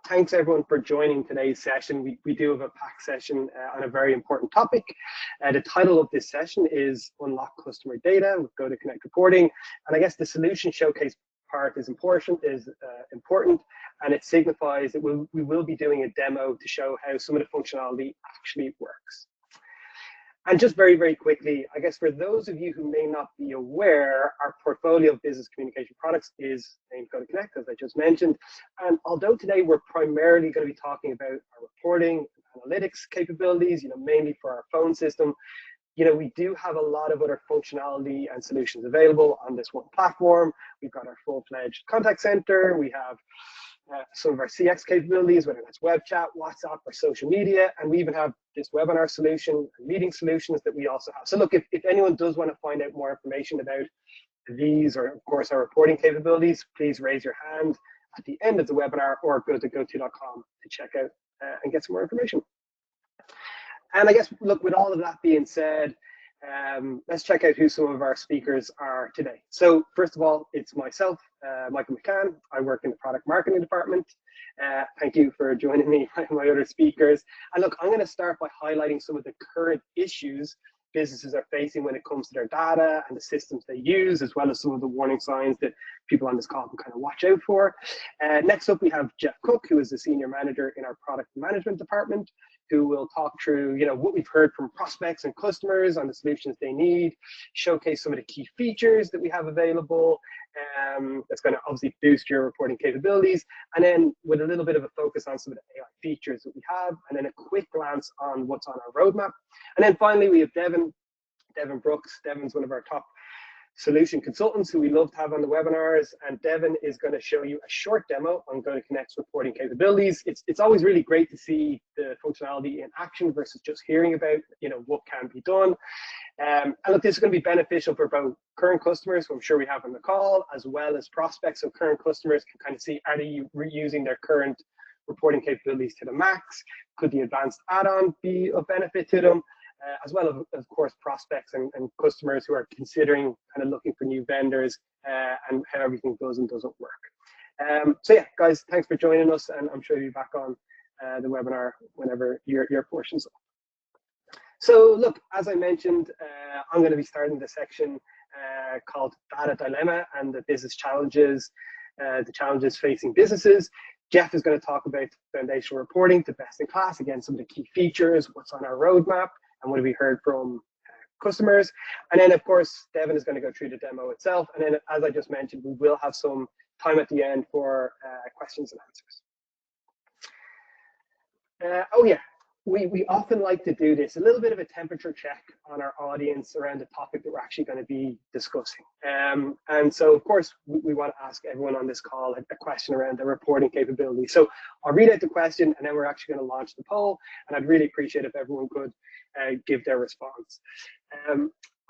thanks everyone for joining today's session. We do have a packed session on a very important topic. The title of this session is Unlock Customer Data with GoTo Connect Reporting. And I guess the solution showcase part is important, and it signifies that we will be doing a demo to show how some of the functionality actually works. And just very, very quickly, I guess for those of you who may not be aware, our portfolio of business communication products is named GoTo Connect, as I just mentioned. And although today we're primarily going to be talking about our reporting and analytics capabilities, mainly for our phone system, we do have a lot of other functionality and solutions available on this one platform. We've got our full-fledged contact center. We have some of our CX capabilities, whether that's web chat, WhatsApp, or social media. And we even have this webinar solution and meeting solutions that we also have. So look, if anyone does want to find out more information about these, or of course our reporting capabilities, please raise your hand at the end of the webinar or go to goto.com to check out and get some more information. And I guess, look, with all of that being said, let's check out who some of our speakers are today. So first of all, it's myself, Michael McCann. I work in the product marketing department. Thank you for joining me, my other speakers. And look, I'm going to start by highlighting some of the current issues businesses are facing when it comes to their data and the systems they use, as well as some of the warning signs that people on this call can kind of watch out for. Next up, we have Jeff Cook, who is the senior manager in our product management department, who will talk through, what we've heard from prospects and customers on the solutions they need, showcase some of the key features that we have available. That's going to obviously boost your reporting capabilities, and then with a little bit of a focus on some of the AI features that we have, and then a quick glance on what's on our roadmap. And then finally, we have Devin Brooks. Devin's one of our top solution consultants who we love to have on the webinars, and Devin is going to show you a short demo on GoTo Connect's reporting capabilities. It's always really great to see the functionality in action versus just hearing about what can be done. And look, this is going to be beneficial for both current customers, who I'm sure we have on the call, as well as prospects. So current customers can kind of see, are they reusing their current reporting capabilities to the max? Could the advanced add-on be of benefit to them? As well as, of course, prospects and customers who are considering kind of looking for new vendors and how everything does and doesn't work. So yeah, guys, thanks for joining us, and I'm sure you'll be back on the webinar whenever your portion's up. So look, as I mentioned, I'm going to be starting the section called Data Dilemma and the business challenges, the challenges facing businesses. Jeff is going to talk about foundational reporting to best in class, again, some of the key features, what's on our roadmap, and what have we heard from customers. And then, of course, Devin is going to go through the demo itself. And then, as I just mentioned, we will have some time at the end for questions and answers. Oh, yeah, we often like to do this, a little bit of a temperature check on our audience around the topic that we're actually going to be discussing. And so, of course, we want to ask everyone on this call a question around their reporting capability. So I'll read out the question, and then we're actually going to launch the poll. And I'd really appreciate if everyone could give their response.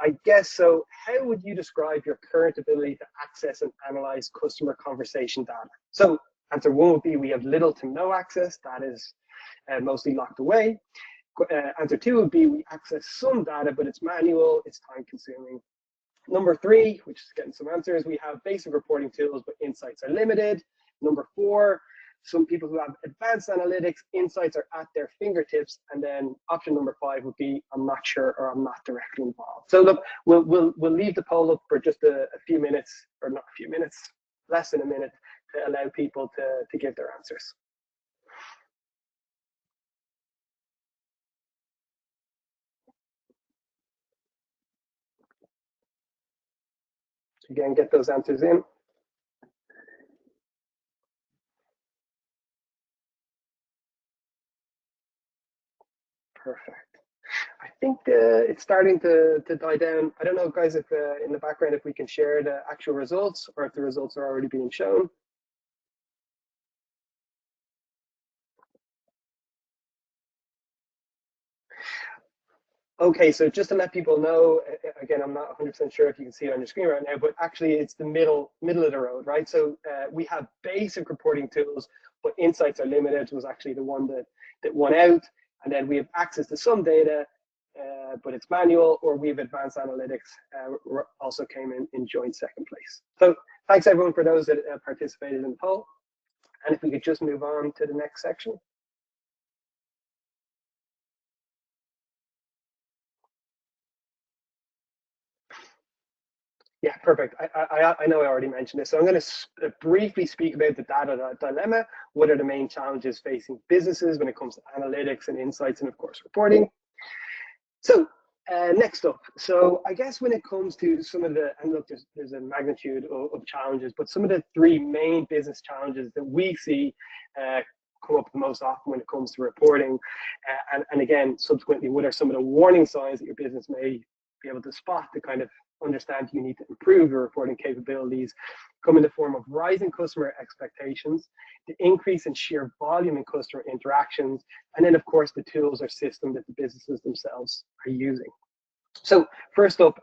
I guess so. How would you describe your current ability to access and analyze customer conversation data? So answer one would be we have little to no access. That is mostly locked away. Answer two would be we access some data, but it's manual, it's time consuming. Number three, which is getting some answers, we have basic reporting tools, but insights are limited. Number four, some people who have advanced analytics, insights are at their fingertips. And then option number five would be I'm not sure or I'm not directly involved. So look, we'll leave the poll up for just a few minutes, or not a few minutes, less than a minute, to allow people to give their answers. Again, get those answers in. Perfect. I think it's starting to die down. I don't know, guys, if in the background, if we can share the actual results or if the results are already being shown. Okay, so just to let people know, again, I'm not 100% sure if you can see it on your screen right now, but actually it's the middle of the road, right? So we have basic reporting tools, but insights are limited was actually the one that won out. And then we have access to some data, but it's manual, or we have advanced analytics, also came in joint second place. So thanks everyone for those that participated in the poll. And if we could just move on to the next section. Yeah, perfect. I know I already mentioned this, so I'm going to briefly speak about the data dilemma. What are the main challenges facing businesses when it comes to analytics and insights, and of course reporting? So next up, so I guess when it comes to some of the, and look, there's a magnitude of challenges, but some of the three main business challenges that we see come up the most often when it comes to reporting, and again, subsequently, what are some of the warning signs that your business may be able to spot to kind of understand you need to improve your reporting capabilities, come in the form of rising customer expectations, the increase in sheer volume in customer interactions, and then of course the tools or system that the businesses themselves are using. So first up,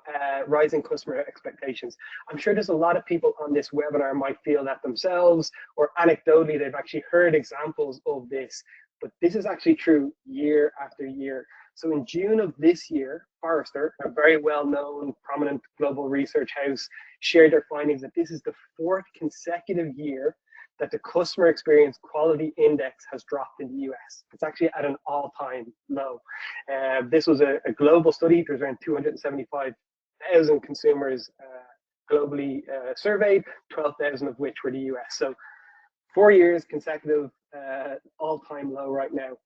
rising customer expectations. I'm sure there's a lot of people on this webinar might feel that themselves, or anecdotally they've actually heard examples of this, but this is actually true year after year. So in June of this year, Forrester, a very well-known, prominent global research house, shared their findings that this is the 4th consecutive year that the customer experience quality index has dropped in the US. It's actually at an all-time low. This was a global study. There's around 275,000 consumers globally surveyed, 12,000 of which were the US. So 4 years consecutive all-time low right now.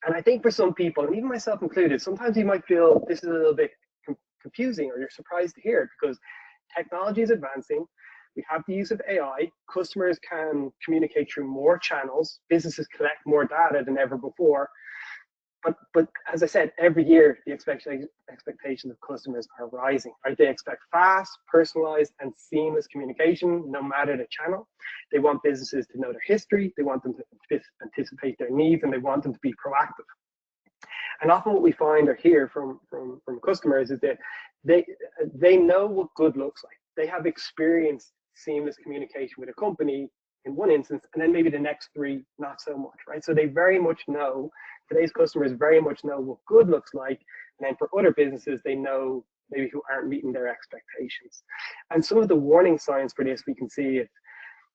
And I think for some people, and even myself included, sometimes you might feel this is a little bit confusing, or you're surprised to hear it, because technology is advancing. We have the use of AI. Customers can communicate through more channels. Businesses collect more data than ever before. But as I said, every year the expectations of customers are rising. Right? They expect fast, personalized, and seamless communication, no matter the channel. They want businesses to know their history. They want them to anticipate their needs, and they want them to be proactive. And often what we find or hear from customers is that they know what good looks like. They have experienced seamless communication with a company in one instance, and then maybe the next 3 not so much, right? So they very much know, today's customers very much know what good looks like, and then for other businesses, they know maybe who aren't meeting their expectations. And some of the warning signs for this we can see,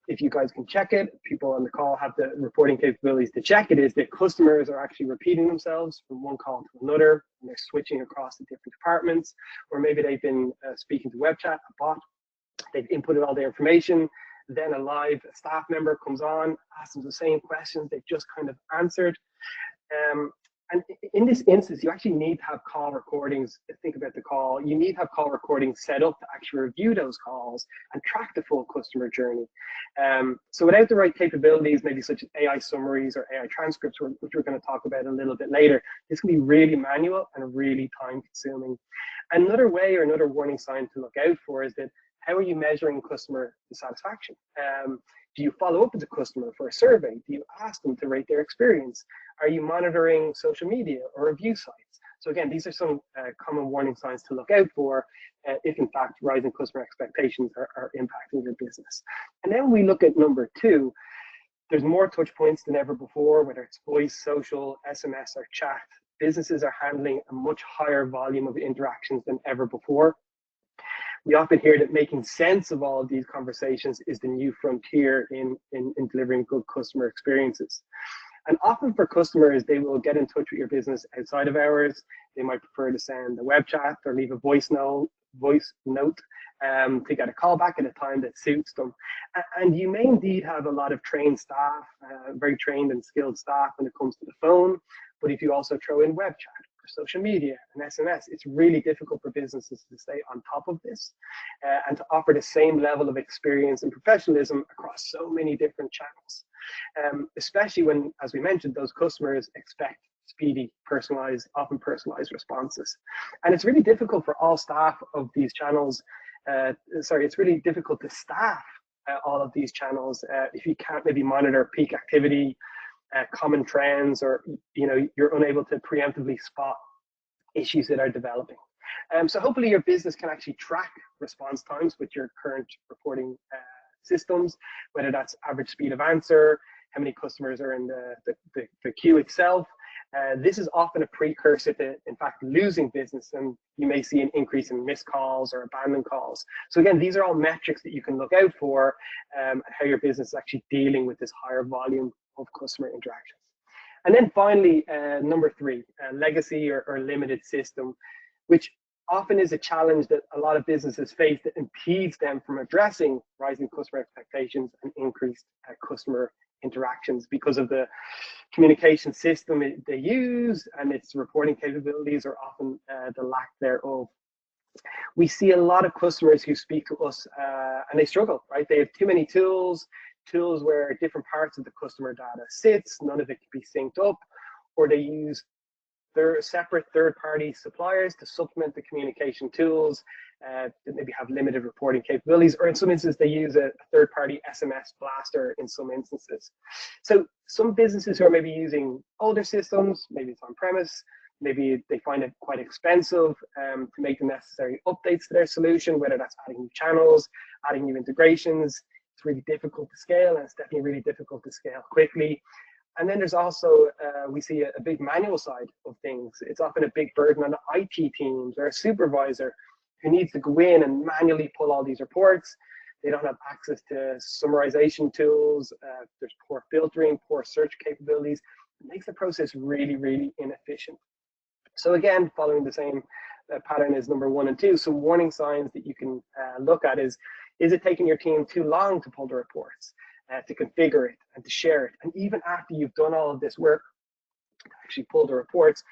if you guys can check it, people on the call have the reporting capabilities to check it, is that customers are actually repeating themselves from one call to another, and they're switching across the different departments, or maybe they've been speaking to web chat, a bot, they've inputted all the information, then a live staff member comes on, asks them the same questions they've just kind of answered. And in this instance, you actually need to have call recordings. Think about the call. You need to have call recordings set up to actually review those calls and track the full customer journey. So without the right capabilities, maybe such as AI summaries or AI transcripts, which we're going to talk about a little bit later, this can be really manual and really time consuming. Another way, or another warning sign to look out for, is that how are you measuring customer satisfaction? Do you follow up with the customer for a survey? Do you ask them to rate their experience? Are you monitoring social media or review sites? So again, these are some common warning signs to look out for if in fact rising customer expectations are impacting your business. And then we look at number 2, there's more touch points than ever before, whether it's voice, social, SMS, or chat. Businesses are handling a much higher volume of interactions than ever before. We often hear that making sense of all of these conversations is the new frontier in delivering good customer experiences. And often for customers, they will get in touch with your business outside of hours. They might prefer to send a web chat or leave a voice note to get a call back at a time that suits them. And you may indeed have a lot of trained staff, very trained and skilled staff when it comes to the phone. But if you also throw in web chat, social media and SMS, it's really difficult for businesses to stay on top of this and to offer the same level of experience and professionalism across so many different channels, especially when, as we mentioned, those customers expect speedy, personalized, often personalized responses. And it's really difficult for all staff of these channels. It's really difficult to staff all of these channels if you can't maybe monitor peak activity, common trends, or you're unable to preemptively spot issues that are developing. So hopefully your business can actually track response times with your current reporting systems, whether that's average speed of answer, how many customers are in the queue itself, This is often a precursor to, in fact, losing business, and you may see an increase in missed calls or abandoned calls. So again, these are all metrics that you can look out for, how your business is actually dealing with this higher volume of customer interactions. And then finally, number three, legacy or limited system, which often is a challenge that a lot of businesses face that impedes them from addressing rising customer expectations and increased customer interactions because of the communication system they use and its reporting capabilities, or often the lack thereof. We see a lot of customers who speak to us and they struggle, right? They have too many tools where different parts of the customer data sits, none of it can be synced up, or they use their separate third-party suppliers to supplement the communication tools that maybe have limited reporting capabilities, or in some instances they use a third-party SMS blaster in some instances. So some businesses who are maybe using older systems, maybe it's on-premise, maybe they find it quite expensive to make the necessary updates to their solution, whether that's adding new channels, adding new integrations. It's really difficult to scale, and it's definitely really difficult to scale quickly. And then there's also, we see a big manual side of things. It's often a big burden on the IT teams or a supervisor who needs to go in and manually pull all these reports. They don't have access to summarization tools. There's poor filtering, poor search capabilities. It makes the process really, really inefficient. So again, following the same pattern as number 1 and 2, some warning signs that you can look at is it taking your team too long to pull the reports? To configure it and to share it. And even after you've done all of this work, to actually pull the reports,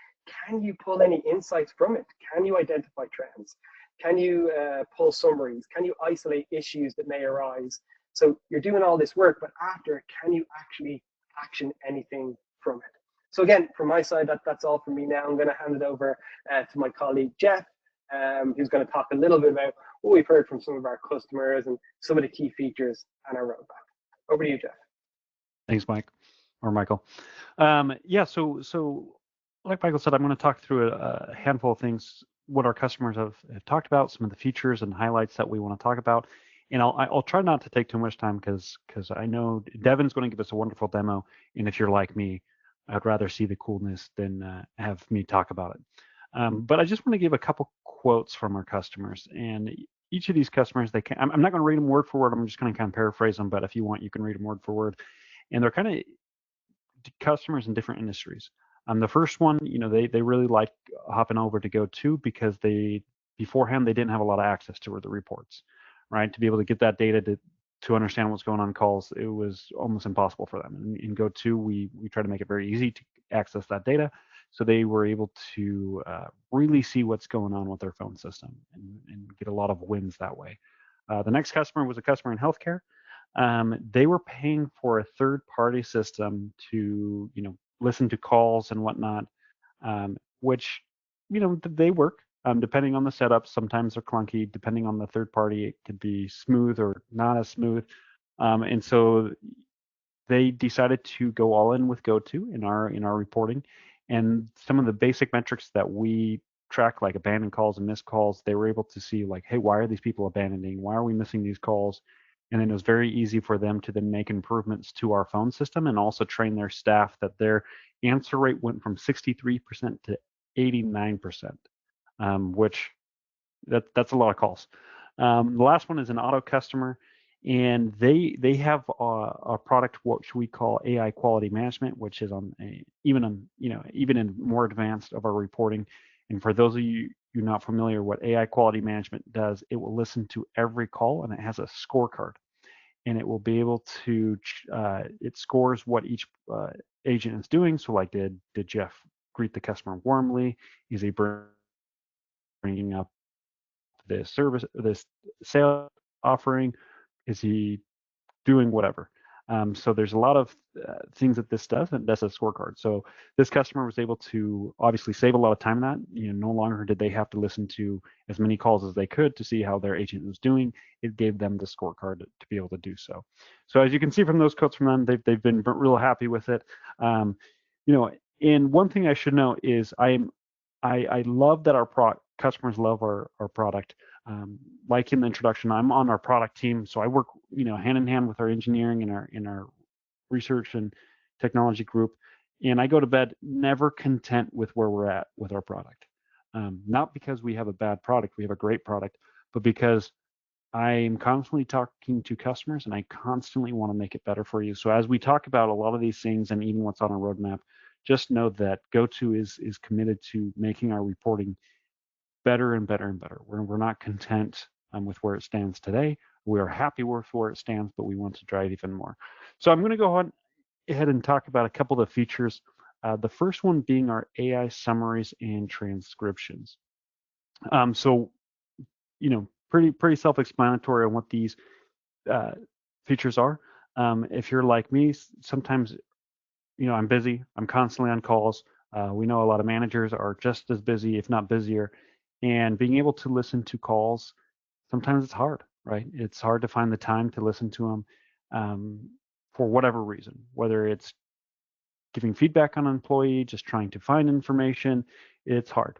can you pull any insights from it? Can you identify trends? Can you pull summaries? Can you isolate issues that may arise? So you're doing all this work, but after, can you actually action anything from it? So again, from my side, that's all from me now. I'm going to hand it over to my colleague, Jeff, who's going to talk a little bit about what we've heard from some of our customers and some of the key features on our roadmap. Over to you, Jeff. Thanks, Mike, or Michael. Yeah, so like Michael said, I'm going to talk through a handful of things, what our customers have talked about, some of the features and highlights that we want to talk about. And I'll try not to take too much time because I know Devin's going to give us a wonderful demo. And if you're like me, I'd rather see the coolness than have me talk about it. But I just want to give a couple quotes from our customers. And each of these customers, I'm not going to read them word for word. I'm just going to kind of paraphrase them. But if you want, you can read them word for word. And they're kind of customers in different industries. The first one, they really like hopping over to GoTo because beforehand they didn't have a lot of access to the reports, right? To be able to get that data to understand what's going on in calls, it was almost impossible for them. In GoTo, we try to make it very easy to access that data. So they were able to really see what's going on with their phone system and get a lot of wins that way. The next customer was a customer in healthcare. They were paying for a third-party system to, listen to calls and whatnot, which, they work. Depending on the setup, sometimes they're clunky. Depending on the third party, it could be smooth or not as smooth. And so they decided to go all in with GoTo in our reporting. And some of the basic metrics that we track, like abandoned calls and missed calls, they were able to see like, hey, why are these people abandoning? Why are we missing these calls? And then it was very easy for them to then make improvements to our phone system and also train their staff that their answer rate went from 63% to 89%, which that's a lot of calls. The last one is an auto customer, and they have a product which we call AI quality management, which is even in more advanced of our reporting. And for those of you not familiar, what AI quality management does, it will listen to every call and it has a scorecard, and it will be able to it scores what each agent is doing. So like, did Jeff greet the customer warmly? Is he bringing up this service, this sale offering? Is he doing whatever? So there's a lot of things that this does, and that's a scorecard. So this customer was able to obviously save a lot of time in that. No longer did they have to listen to as many calls as they could to see how their agent was doing. It gave them the scorecard to be able to do so. So as you can see from those quotes from them, they've been real happy with it. And one thing I should note is I love that our customers love our product. Like in the introduction, I'm on our product team, so I work, hand in hand with our engineering and our research and technology group. And I go to bed never content with where we're at with our product. Not because we have a bad product, we have a great product, but because I'm constantly talking to customers and I constantly want to make it better for you. So as we talk about a lot of these things and even what's on our roadmap, just know that GoTo is committed to making our reporting better and better and better. We're not content with where it stands today. We are happy with where it stands, but we want to drive even more. So I'm going to go on ahead and talk about a couple of the features. The first one being our AI summaries and transcriptions. So, pretty self-explanatory on what these uh, features are. If you're like me, sometimes, I'm busy. I'm constantly on calls. We know a lot of managers are just as busy, if not busier. And being able to listen to calls, sometimes it's hard, right? It's hard to find the time to listen to them for whatever reason, whether it's giving feedback on an employee, just trying to find information, it's hard.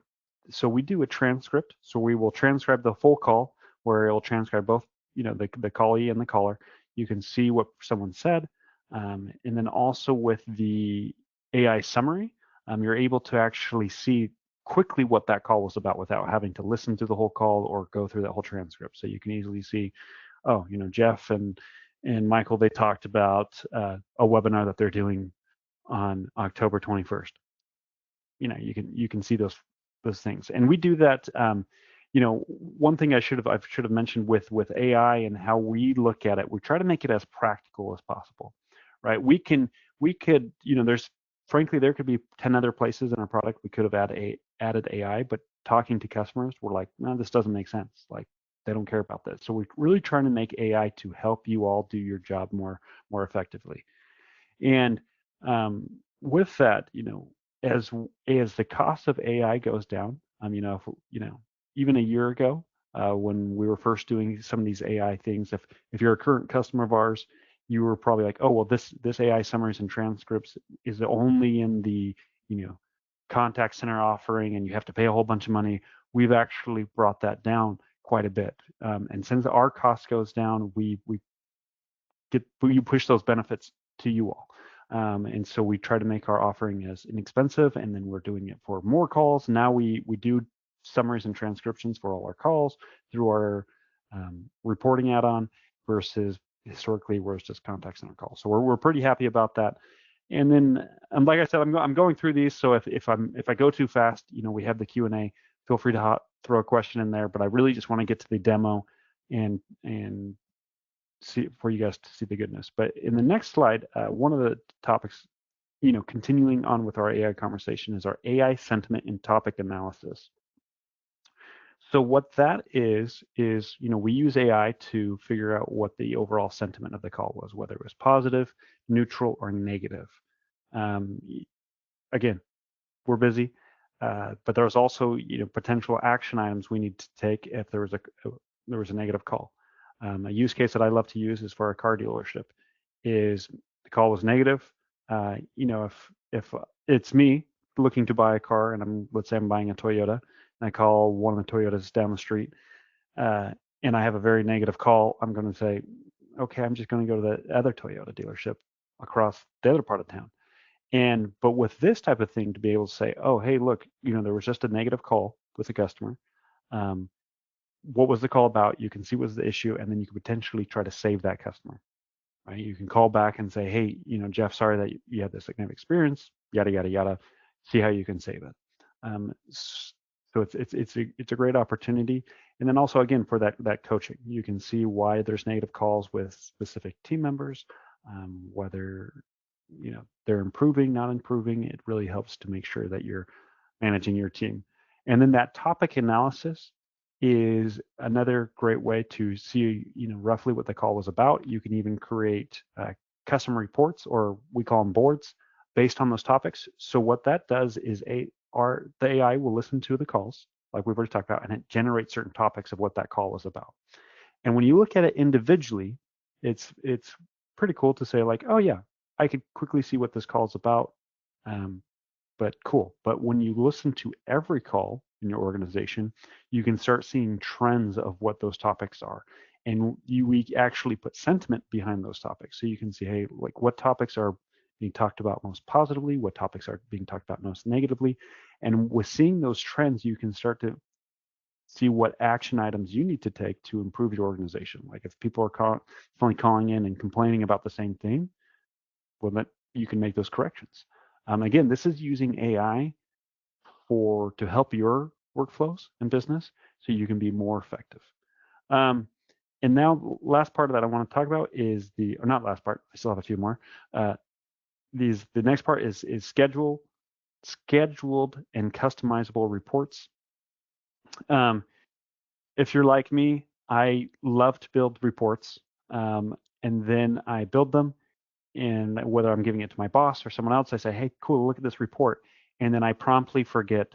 So we do a transcript. So we will transcribe the full call, where it will transcribe both, the callee and the caller. You can see what someone said. And then also with the AI summary, you're able to actually see quickly what that call was about without having to listen to the whole call or go through that whole transcript. So you can easily see, oh, Jeff and Michael, they talked about a webinar that they're doing on October 21st. You can see those things, and we do that. One thing I should have mentioned with AI and how we look at it, we try to make it as practical as possible, right? We could, there's frankly there could be 10 other places in our product we could have added AI, but talking to customers, we're like, no, this doesn't make sense. Like, they don't care about this. So we're really trying to make AI to help you all do your job more effectively. And with that, as the cost of AI goes down, if, even a year ago, when we were first doing some of these AI things, if you're a current customer of ours, you were probably like, oh, well, this AI summaries and transcripts is only in the contact center offering, and you have to pay a whole bunch of money. We've actually brought that down quite a bit, and since our cost goes down, we push those benefits to you all. And so we try to make our offering as inexpensive, and then we're doing it for more calls. Now we do summaries and transcriptions for all our calls through our reporting add-on, versus historically where it's just contact center calls. So we're pretty happy about that. And then, like I said, I'm going through these. So if I go too fast, we have the Q&A. Feel free to throw a question in there. But I really just want to get to the demo and see for you guys to see the goodness. But in the next slide, one of the topics, continuing on with our AI conversation, is our AI sentiment and topic analysis. So what that is, we use AI to figure out what the overall sentiment of the call was, whether it was positive, neutral, or negative. Again, we're busy, but there's also, potential action items we need to take if there was a negative call. A use case that I love to use is for a car dealership. Is the call was negative? If it's me looking to buy a car, and let's say I'm buying a Toyota, and I call one of the Toyotas down the street, and I have a very negative call, I'm going to say, okay, I'm just going to go to the other Toyota dealership across the other part of town. But with this type of thing, to be able to say, oh, hey, look, there was just a negative call with a customer. What was the call about? You can see what was the issue, and then you can potentially try to save that customer, right? You can call back and say, hey, Jeff, sorry that you had this negative experience, yada, yada, yada, see how you can save it. So it's a great opportunity. And then also, again, for that coaching, you can see why there's negative calls with specific team members, whether, they're improving, not improving. It really helps to make sure that you're managing your team. And then that topic analysis is another great way to see, roughly what the call was about. You can even create custom reports, or we call them boards, based on those topics. So what that does is the AI will listen to the calls, like we've already talked about, and it generates certain topics of what that call was about. And when you look at it individually, it's pretty cool to say, like, oh yeah, I could quickly see what this call is about. But cool. But when you listen to every call in your organization, you can start seeing trends of what those topics are. And we actually put sentiment behind those topics. So you can see, hey, like, what topics are being talked about most positively, what topics are being talked about most negatively. And with seeing those trends, you can start to see what action items you need to take to improve your organization. Like if people are constantly calling in and complaining about the same thing, well, then you can make those corrections. Again, this is using AI to help your workflows in business so you can be more effective. And now, last part of that I want to talk about is or not last part. I still have a few more. The next part is scheduled and customizable reports. If you're like me, I love to build reports, and then I build them. And whether I'm giving it to my boss or someone else, I say, "Hey, cool, look at this report," and then I promptly forget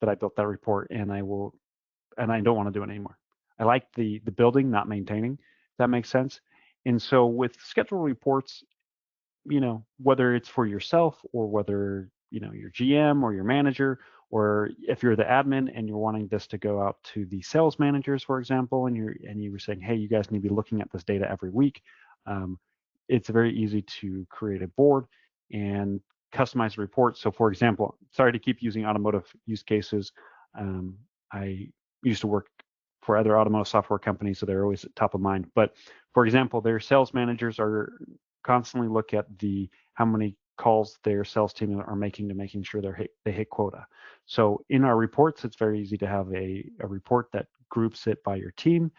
that I built that report, and I don't want to do it anymore. I like the building, not maintaining. If that makes sense. And so with schedule reports, whether it's for yourself or whether your GM or your manager, or if you're the admin and you're wanting this to go out to the sales managers, for example, and you were saying, hey, you guys need to be looking at this data every week. It's very easy to create a board and customize a report. So for example, sorry to keep using automotive use cases. I used to work for other automotive software companies, so they're always top of mind. But for example, their sales managers are constantly look at how many calls their sales team are making sure they hit quota. So in our reports, it's very easy to have a report that groups it by your team,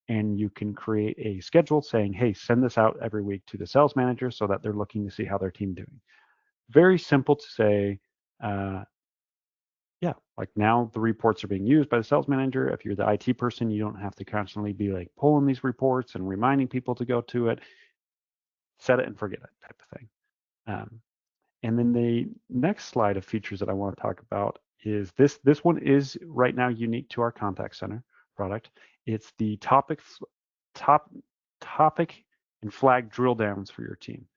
and you can create a schedule saying, hey, send this out every week to the sales manager so that they're looking to see how their team doing. Very simple to say. Yeah, like now the reports are being used by the sales manager. If you're the IT person, you don't have to constantly be like pulling these reports and reminding people to go to it. Set it and forget it type of thing. And then the next slide of features that I want to talk about is this. This one is right now unique to our contact center product. It's the topic and flag drill downs for your team.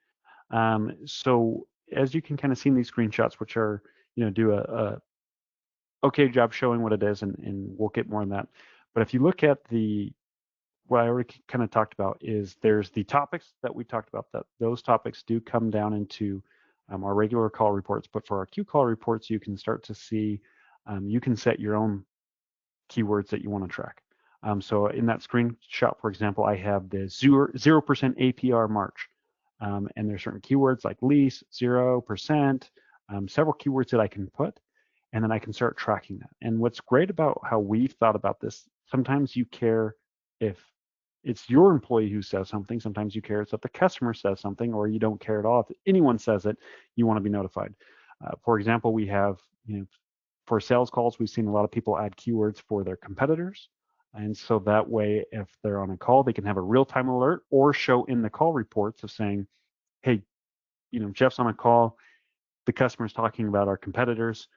So as you can kind of see in these screenshots, which are, do a okay job showing what it is, and we'll get more on that. But if you look at what I already kind of talked about is there's the topics that we talked about, that those topics do come down into our regular call reports. But for our Q call reports, you can start to see, you can set your own keywords that you want to track. So in that screenshot, for example, I have the 0% APR March. And there's certain keywords like lease, 0%, several keywords that I can put, and then I can start tracking that. And what's great about how we've thought about this, sometimes you care if it's your employee who says something, sometimes you care if the customer says something, or you don't care at all. If anyone says it, you want to be notified. For example, we have, for sales calls, we've seen a lot of people add keywords for their competitors. And so that way, if they're on a call, they can have a real-time alert or show in the call reports of saying, hey, Jeff's on a call, the customer's talking about our competitors.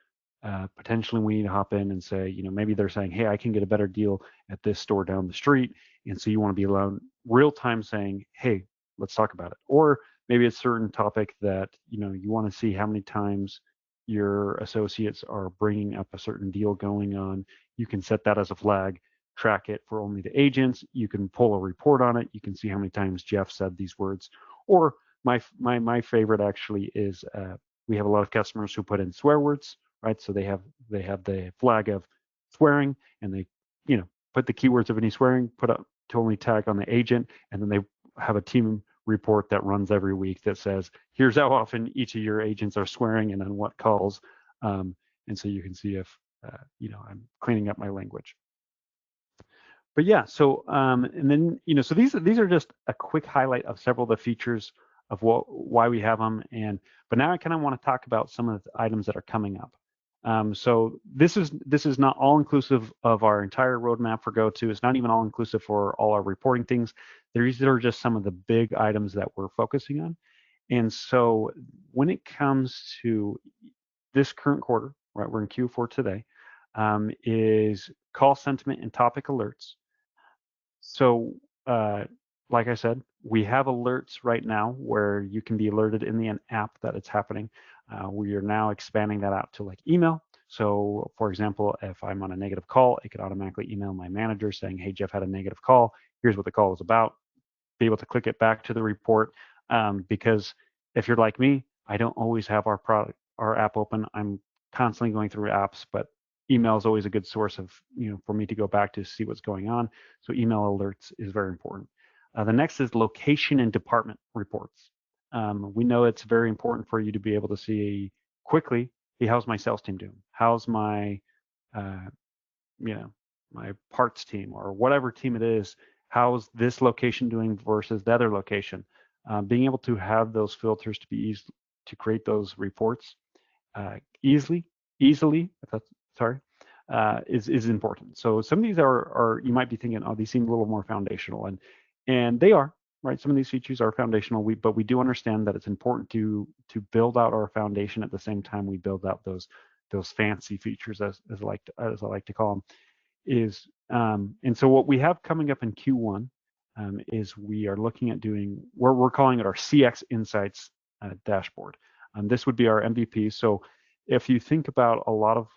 Potentially we need to hop in and say, maybe they're saying, hey, I can get a better deal at this store down the street. And so you want to be alone real time saying, hey, let's talk about it. Or maybe it's a certain topic that, you want to see how many times your associates are bringing up a certain deal going on. You can set that as a flag, track it for only the agents. You can pull a report on it. You can see how many times Jeff said these words. Or my favorite actually is we have a lot of customers who put in swear words, right? So they have the flag of swearing, and they put the keywords of any swearing, put up to only tag on the agent, and then they have a team report that runs every week that says, here's how often each of your agents are swearing and on what calls. And so you can see if I'm cleaning up my language. But yeah, so and then so these are just a quick highlight of several of the features of why we have them. But now I kind of want to talk about some of the items that are coming up. So this is not all inclusive of our entire roadmap for GoTo. It's not even all inclusive for all our reporting things. These are just some of the big items that we're focusing on. And so when it comes to this current quarter, right, we're in Q4 today, is call sentiment and topic alerts. So like I said, we have alerts right now where you can be alerted in the app that it's happening. We are now expanding that out to like email. So for example, if I'm on a negative call, it could automatically email my manager saying, hey, Jeff had a negative call. Here's what the call was about. Be able to click it back to the report. Because if you're like me, I don't always have our app open. I'm constantly going through apps, but email is always a good source of, for me to go back to see what's going on. So email alerts is very important. The next is location and department reports. We know it's very important for you to be able to see quickly, hey, how's my sales team doing? How's my, uh, my parts team or whatever team it is? How's this location doing versus the other location? Being able to have those filters to be easy to create those reports easily, if that's sorry, is important. So some of these are you might be thinking, oh, these seem a little more foundational, and they are, right. Some of these features are foundational, but we do understand that it's important to build out our foundation at the same time we build out those fancy features as I like to call them. And so what we have coming up in Q1 is we are looking at doing we're calling it our CX Insights dashboard. This would be our MVP. So if you think about a lot of,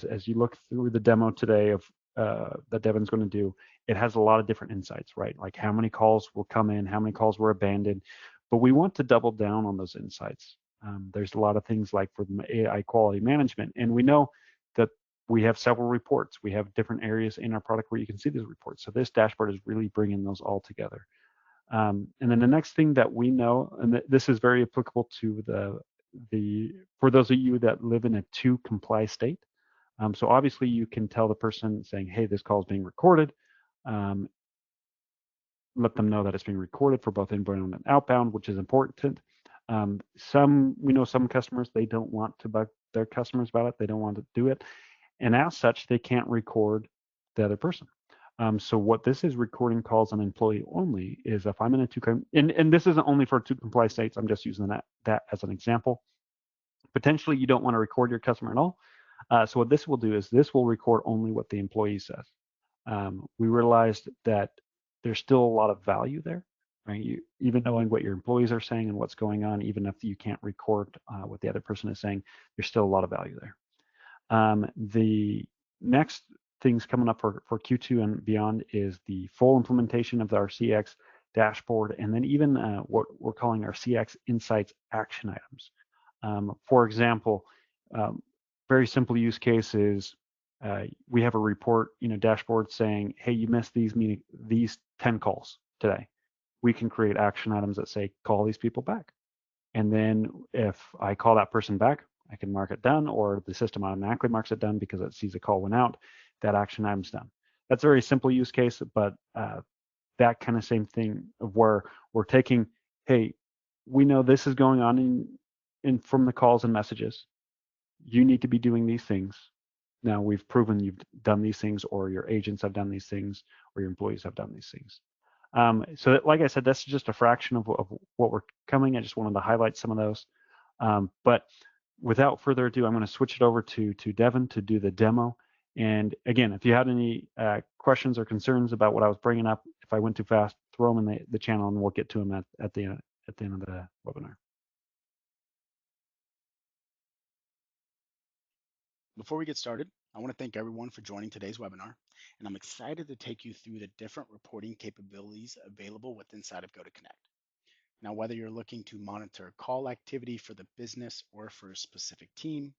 as you look through the demo today of that Devin's going to do, it has a lot of different insights, right? Like how many calls will come in, how many calls were abandoned, but we want to double down on those insights. There's a lot of things like for the AI quality management, and we know that we have several reports. We have different areas in our product where you can see these reports. So this dashboard is really bringing those all together. And then the next thing that we know, and this is very applicable to for those of you that live in a to comply state. So obviously you can tell the person saying, hey, this call is being recorded. Let them know that it's being recorded for both inbound and outbound, which is important. We know some customers, they don't want to bug their customers about it. They don't want to do it. And as such, they can't record the other person. So what this is recording calls on employee only is if I'm in a and this isn't only for to comply states. I'm just using that as an example. Potentially, you don't want to record your customer at all. So what this will do is this will record only what the employee says. We realized that there's still a lot of value there, right? Even knowing what your employees are saying and what's going on, even if you can't record what the other person is saying, there's still a lot of value there. The next things coming up for Q2 and beyond is the full implementation of our CX dashboard, and then even what we're calling our CX Insights action items. For example, very simple use case is we have a report, dashboard saying, hey, you missed these 10 calls today. We can create action items that say, call these people back. And then if I call that person back, I can mark it done, or the system automatically marks it done because it sees a call went out. That action item's done. That's a very simple use case, but that kind of same thing of where we're taking, hey, we know this is going on in from the calls and messages. You need to be doing these things. Now we've proven you've done these things, or your agents have done these things, or your employees have done these things. So that, like I said, that's just a fraction of what we're coming. I just wanted to highlight some of those. But without further ado, I'm going to switch it over to Devin to do the demo. And again, if you had any questions or concerns about what I was bringing up, if I went too fast, throw them in the channel, and we'll get to them at the end of the webinar. Before we get started, I want to thank everyone for joining today's webinar, and I'm excited to take you through the different reporting capabilities available inside of GoTo Connect. Now, whether you're looking to monitor call activity for the business or for a specific team,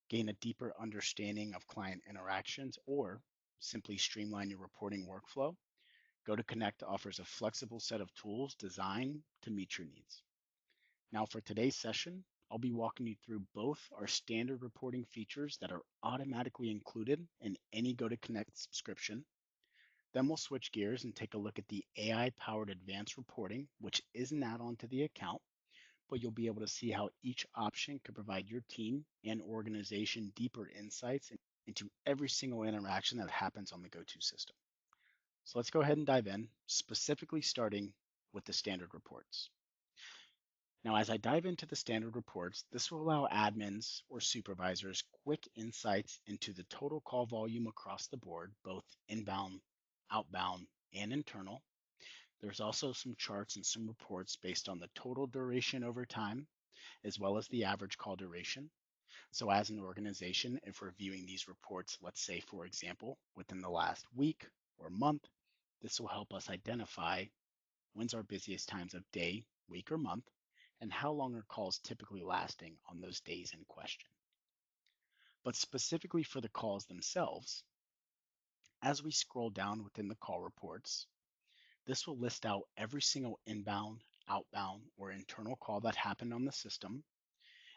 gain a deeper understanding of client interactions, or simply streamline your reporting workflow, GoTo Connect offers a flexible set of tools designed to meet your needs. Now for today's session, I'll be walking you through both our standard reporting features that are automatically included in any GoTo Connect subscription. Then we'll switch gears and take a look at the AI-powered advanced reporting, which is an add-on to the account, but you'll be able to see how each option could provide your team and organization deeper insights into every single interaction that happens on the GoTo system. So let's go ahead and dive in, specifically starting with the standard reports. Now, as I dive into the standard reports, this will allow admins or supervisors quick insights into the total call volume across the board, both inbound, outbound, and internal. There's also some charts and some reports based on the total duration over time, as well as the average call duration. So as an organization, if we're viewing these reports, let's say, for example, within the last week or month, this will help us identify when's our busiest times of day, week, or month, and how long are calls typically lasting on those days in question. But specifically for the calls themselves, as we scroll down within the call reports, this will list out every single inbound, outbound, or internal call that happened on the system.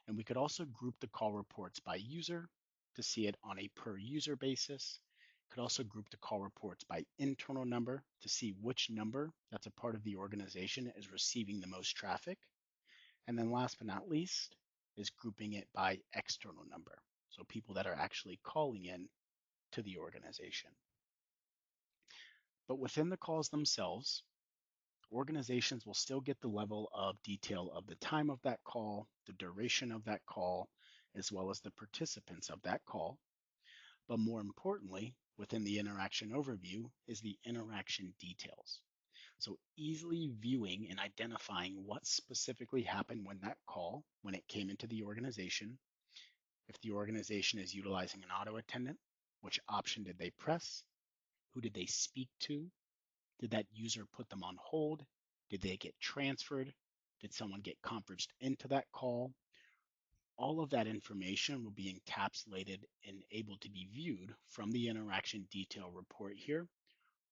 And we could also group the call reports by user to see it on a per user basis. Could also group the call reports by internal number to see which number that's a part of the organization is receiving the most traffic. And then last but not least is grouping it by external number. So people that are actually calling in to the organization. But within the calls themselves, organizations will still get the level of detail of the time of that call, the duration of that call, as well as the participants of that call. But more importantly, within the interaction overview is the interaction details. So easily viewing and identifying what specifically happened when it came into the organization. If the organization is utilizing an auto attendant, which option did they press? Who did they speak to? Did that user put them on hold? Did they get transferred? Did someone get conferenced into that call? All of that information will be encapsulated and able to be viewed from the interaction detail report here,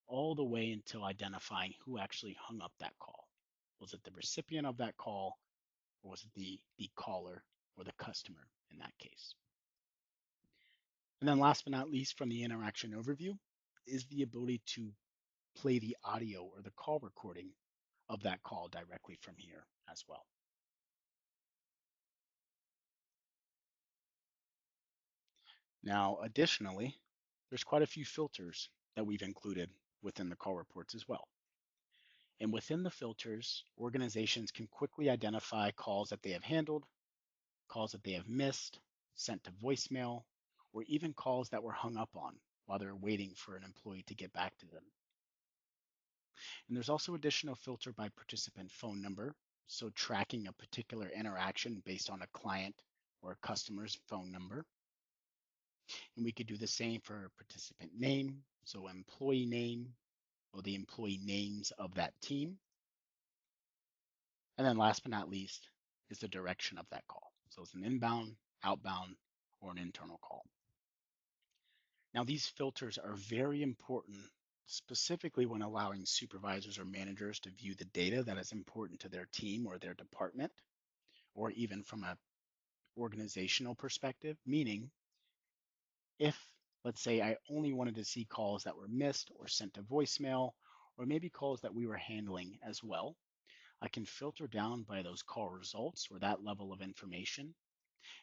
all the way until identifying who actually hung up that call. Was it the recipient of that call, or was it the caller or the customer in that case? And then last but not least, from the interaction overview, is the ability to play the audio or the call recording of that call directly from here as well. Now, additionally, there's quite a few filters that we've included within the call reports as well. And within the filters, organizations can quickly identify calls that they have handled, calls that they have missed, sent to voicemail, or even calls that were hung up on while they're waiting for an employee to get back to them. And there's also additional filter by participant phone number, so tracking a particular interaction based on a client or a customer's phone number. And we could do the same for participant name, so employee name or the employee names of that team. And then last but not least is the direction of that call. So it's an inbound, outbound, or an internal call. Now these filters are very important, specifically when allowing supervisors or managers to view the data that is important to their team or their department, or even from an organizational perspective, meaning if, let's say, I only wanted to see calls that were missed or sent to voicemail, or maybe calls that we were handling as well, I can filter down by those call results or that level of information.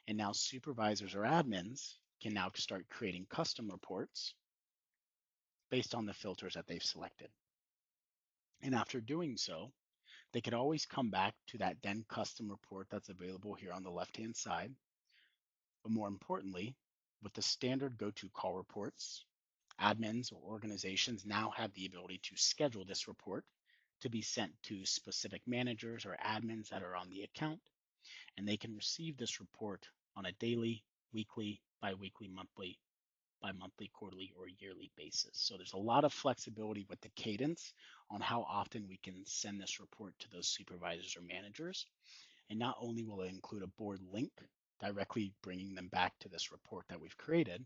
And now supervisors or admins can now start creating custom reports based on the filters that they've selected. And after doing so, they could always come back to that then custom report that's available here on the left-hand side. But more importantly, with the standard GoTo call reports, admins or organizations now have the ability to schedule this report to be sent to specific managers or admins that are on the account, and they can receive this report on a daily, weekly, bi-weekly, monthly, bi-monthly, quarterly, or yearly basis. So there's a lot of flexibility with the cadence on how often we can send this report to those supervisors or managers. And not only will it include a board link directly bringing them back to this report that we've created,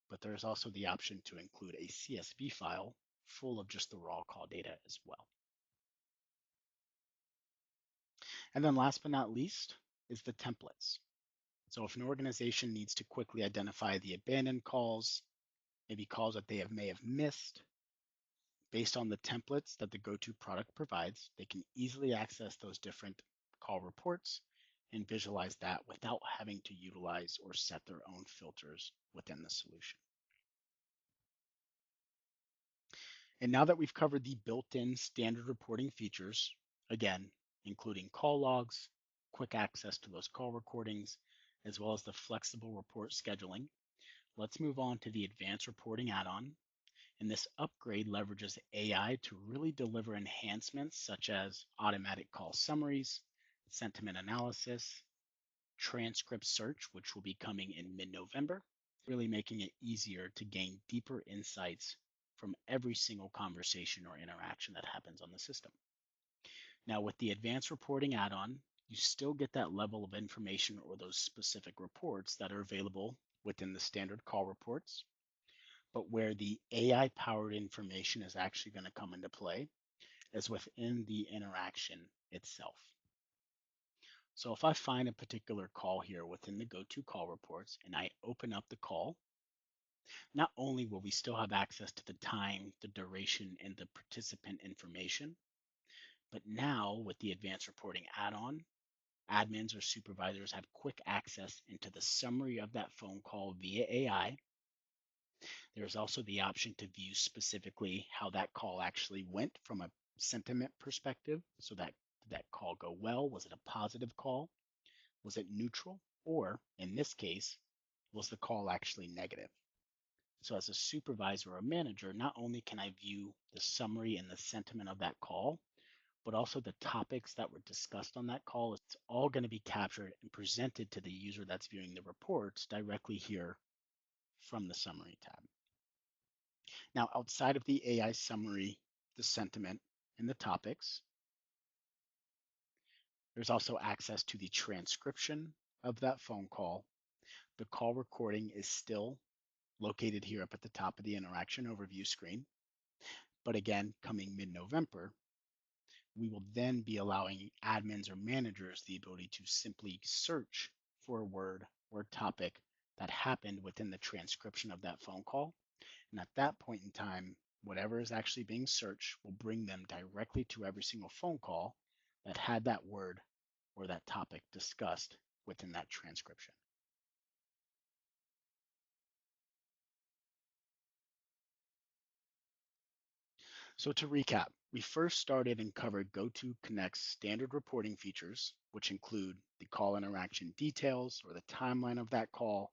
but there's also the option to include a CSV file full of just the raw call data as well. And then last but not least is the templates. So if an organization needs to quickly identify the abandoned calls, maybe calls that they may have missed, based on the templates that the GoTo product provides, they can easily access those different call reports and visualize that without having to utilize or set their own filters within the solution. And now that we've covered the built-in standard reporting features, again, including call logs, quick access to those call recordings, as well as the flexible report scheduling, let's move on to the advanced reporting add-on. And this upgrade leverages AI to really deliver enhancements such as automatic call summaries, sentiment analysis, transcript search, which will be coming in mid-November, really making it easier to gain deeper insights from every single conversation or interaction that happens on the system. Now, with the advanced reporting add-on, you still get that level of information or those specific reports that are available within the standard call reports. But where the AI-powered information is actually going to come into play is within the interaction itself. So if I find a particular call here within the GoTo call reports and I open up the call, not only will we still have access to the time, the duration, and the participant information, but now with the advanced reporting add-on, admins or supervisors have quick access into the summary of that phone call via AI. There's also the option to view specifically how that call actually went from a sentiment perspective. So that did that call go well? Was it a positive call? Was it neutral? Or in this case, was the call actually negative? So as a supervisor or manager, not only can I view the summary and the sentiment of that call, but also the topics that were discussed on that call. It's all going to be captured and presented to the user that's viewing the reports directly here from the summary tab. Now, outside of the AI summary, the sentiment, and the topics, there's also access to the transcription of that phone call. The call recording is still located here up at the top of the interaction overview screen. But again, coming mid-November, we will then be allowing admins or managers the ability to simply search for a word or topic that happened within the transcription of that phone call. And at that point in time, whatever is actually being searched will bring them directly to every single phone call that had that word or that topic discussed within that transcription. So to recap, we first started and covered GoTo Connect's standard reporting features, which include the call interaction details or the timeline of that call,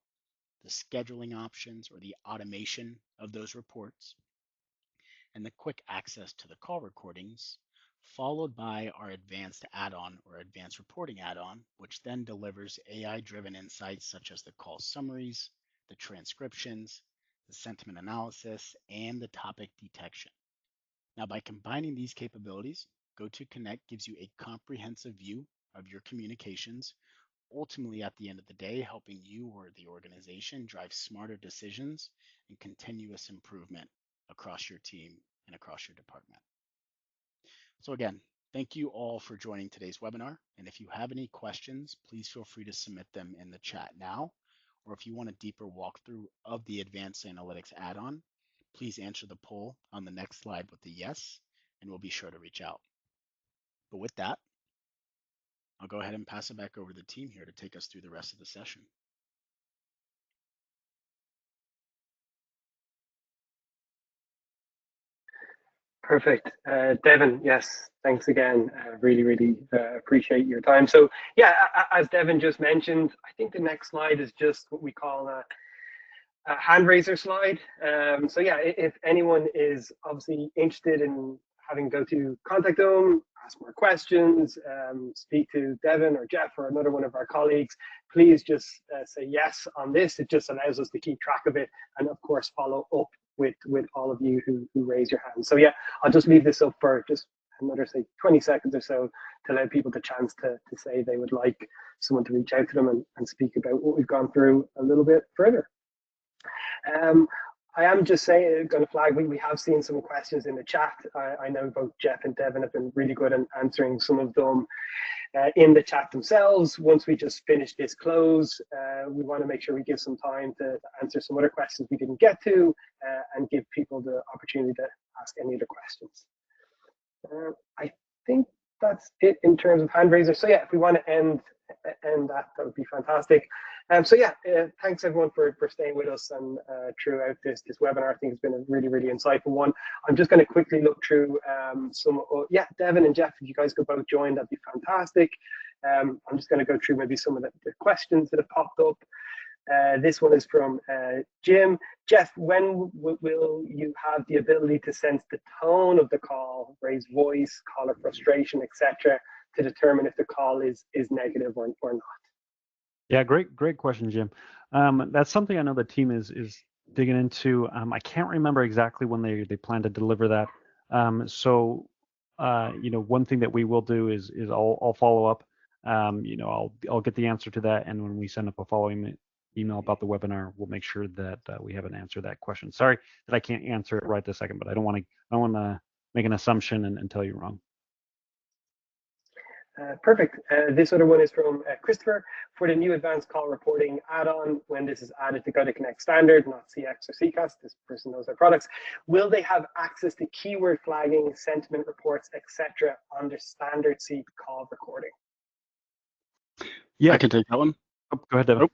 the scheduling options or the automation of those reports, and the quick access to the call recordings, followed by our advanced add-on or advanced reporting add-on, which then delivers AI-driven insights such as the call summaries, the transcriptions, the sentiment analysis, and the topic detection. Now, by combining these capabilities, GoTo Connect gives you a comprehensive view of your communications, ultimately at the end of the day, helping you or the organization drive smarter decisions and continuous improvement across your team and across your department. So again, thank you all for joining today's webinar. And if you have any questions, please feel free to submit them in the chat now. Or if you want a deeper walkthrough of the Advanced Analytics add-on, please answer the poll on the next slide with a yes, and we'll be sure to reach out. But with that, I'll go ahead and pass it back over to the team here to take us through the rest of the session. Perfect. Devin, yes, thanks again. Really appreciate your time. So yeah, as Devin just mentioned, I think the next slide is just what we call a hand raiser slide. So yeah, if anyone is obviously interested in having GoTo contact them, ask more questions, speak to Devin or Jeff or another one of our colleagues, please just say yes on this. It just allows us to keep track of it and of course follow up with all of you who raise your hands. So yeah, I'll just leave this up for just another say 20 seconds or so to allow people the chance to say they would like someone to reach out to them and speak about what we've gone through a little bit further. I am just saying, going to flag, we have seen some questions in the chat. I know both Jeff and Devin have been really good at answering some of them in the chat themselves. Once we just finish this close, we want to make sure we give some time to answer some other questions we didn't get to and give people the opportunity to ask any other questions. I think that's it in terms of hand raisers. So yeah, if we want to end that, that would be fantastic. So yeah, thanks everyone for staying with us and throughout this webinar. I think it's been a really insightful one. I'm just going to quickly look through yeah, Devin and Jeff, if you guys could both join, that'd be fantastic. I'm just going to go through maybe some of the questions that have popped up. This one is from Jim. Jeff, when will you have the ability to sense the tone of the call, raise voice, caller frustration, etc., to determine if the call is negative or not? Yeah, great question, Jim. That's something I know the team is digging into. I can't remember exactly when they plan to deliver that. So you know, one thing that we will do is I'll follow up I'll get the answer to that, and when we send up a following email about the webinar, we'll make sure that we have an answer to that question. Sorry that I can't answer it right this second, but I don't want to make an assumption and tell you wrong. Perfect. This other one is from Christopher. For the new advanced call reporting add-on, when this is added to GoTo Connect standard, not CX or CCAS, this person knows their products, will they have access to keyword flagging, sentiment reports, etc. under standard C call recording? Yeah, I can take that one. go ahead, Devin. Oh.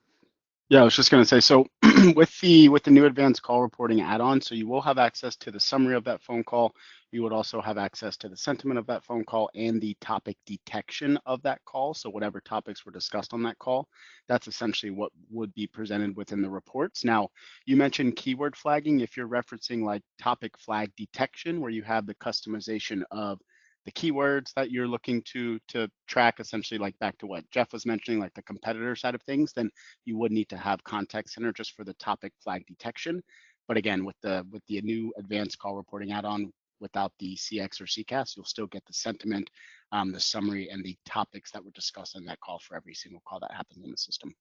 Yeah, I was just going to say, so with the new advanced call reporting add-on, so you will have access to the summary of that phone call. You would also have access to the sentiment of that phone call and the topic detection of that call. So whatever topics were discussed on that call, that's essentially what would be presented within the reports. Now, you mentioned keyword flagging. If you're referencing like topic flag detection, where you have the customization of the keywords that you're looking to track, essentially like back to what Jeff was mentioning, like the competitor side of things, then you would need to have contact center just for the topic flag detection. But again, with the new advanced call reporting add-on, without the CX or CCAS, you'll still get the sentiment, the summary, and the topics that were discussed in that call for every single call that happens in the system.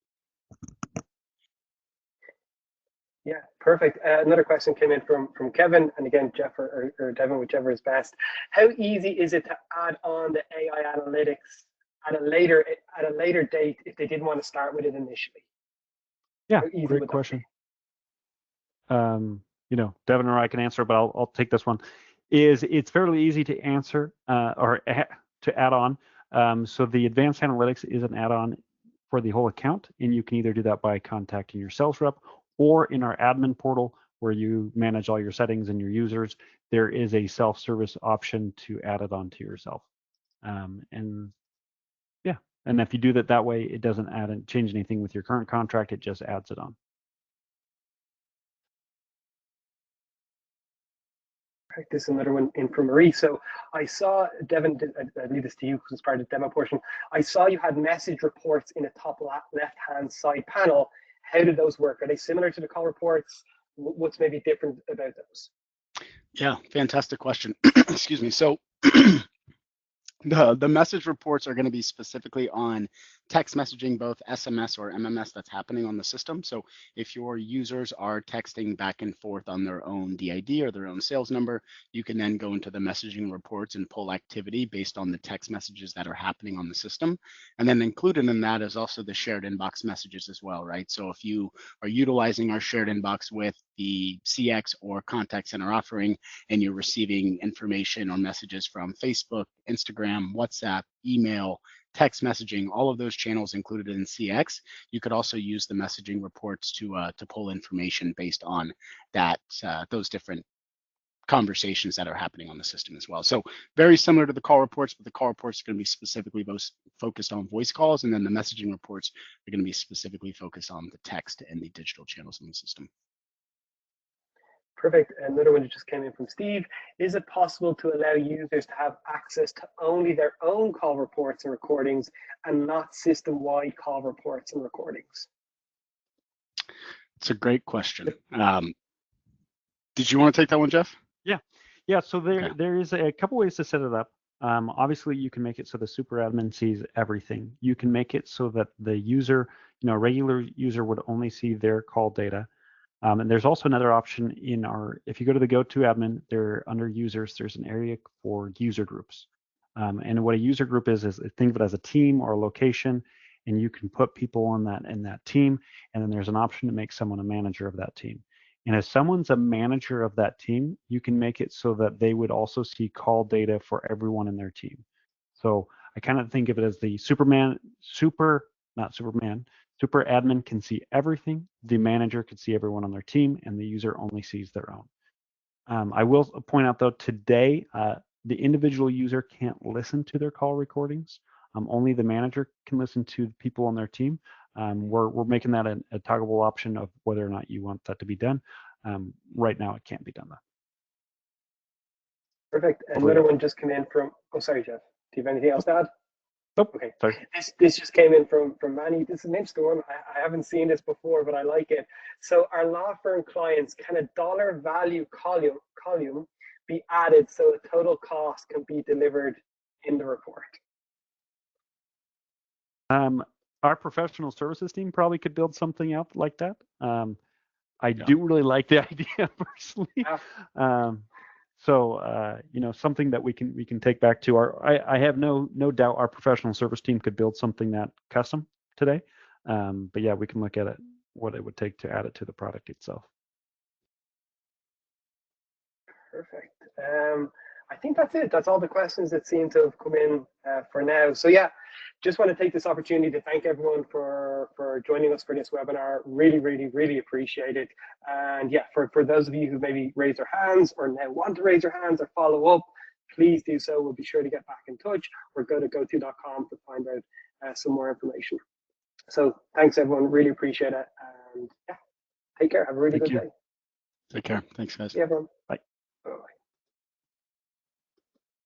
Yeah, perfect. Another question came in from Kevin, and again, Jeff or Devin, whichever is best. How easy is it to add on the AI analytics at a later date if they didn't want to start with it initially? Yeah, great question. Devin or I can answer, but I'll take this one. It's fairly easy to answer or to add on. So the advanced analytics is an add-on for the whole account, and you can either do that by contacting your sales rep or in our admin portal where you manage all your settings and your users. There is a self-service option to add it on to yourself. And if you do that way, it doesn't change anything with your current contract. It just adds it on. This is another one in from Marie. So I saw, Devin, I leave this to you because it's part of the demo portion. I saw you had message reports in the top left-hand side panel. How do those work? Are they similar to the call reports? What's maybe different about those? Yeah, fantastic question. Excuse me. So the message reports are going to be specifically on text messaging, both SMS or MMS that's happening on the system. So if your users are texting back and forth on their own DID or their own sales number, you can then go into the messaging reports and pull activity based on the text messages that are happening on the system. And then included in that is also the shared inbox messages as well, right? So if you are utilizing our shared inbox with the CX or contact center offering, and you're receiving information or messages from Facebook, Instagram, WhatsApp, email, text messaging, all of those channels included in CX, you could also use the messaging reports to pull information based on that those different conversations that are happening on the system as well. So very similar to the call reports, but the call reports are going to be specifically focused on voice calls, and then the messaging reports are going to be specifically focused on the text and the digital channels in the system. Perfect. Another one that just came in from Steve. Is it possible to allow users to have access to only their own call reports and recordings and not system-wide call reports and recordings? It's a great question. Did you want to take that one, Jeff? Yeah. So there is a couple ways to set it up. Obviously, you can make it so the super admin sees everything. You can make it so that the user, a regular user would only see their call data. And there's also another option if you go to the GoTo admin, there under users, there's an area for user groups. And what a user group is think of it as a team or a location, and you can put people in that team. And then there's an option to make someone a manager of that team. And if someone's a manager of that team, you can make it so that they would also see call data for everyone in their team. So I kind of think of it as the super admin can see everything. The manager can see everyone on their team, and the user only sees their own. I will point out though, today, the individual user can't listen to their call recordings. Only the manager can listen to people on their team. We're making that a toggleable option of whether or not you want that to be done. Right now, it can't be done though. Perfect. Another one just came in from. Oh, sorry, Jeff. Do you have anything else to add? Nope. Okay. Sorry. This just came in from Manny. This is an interesting one. I haven't seen this before, but I like it. So our law firm clients, can a dollar value column be added so a total cost can be delivered in the report? Our professional services team probably could build something out like that. I Yeah. do really like the idea personally. Yeah. Something that we can take back to I have no doubt our professional service team could build something that custom today. But yeah, we can look at it, what it would take to add it to the product itself. Perfect. I think that's it. That's all the questions that seem to have come in for now. So yeah, just want to take this opportunity to thank everyone for joining us for this webinar. Really, really, really appreciate it. And yeah, for those of you who maybe raised their hands or now want to raise your hands or follow up, please do so. We'll be sure to get back in touch or go to goto.com to find out some more information. So thanks everyone. Really appreciate it. And yeah, take care. Have a really good day. Take care. Thanks, guys. See you, everyone. Bye.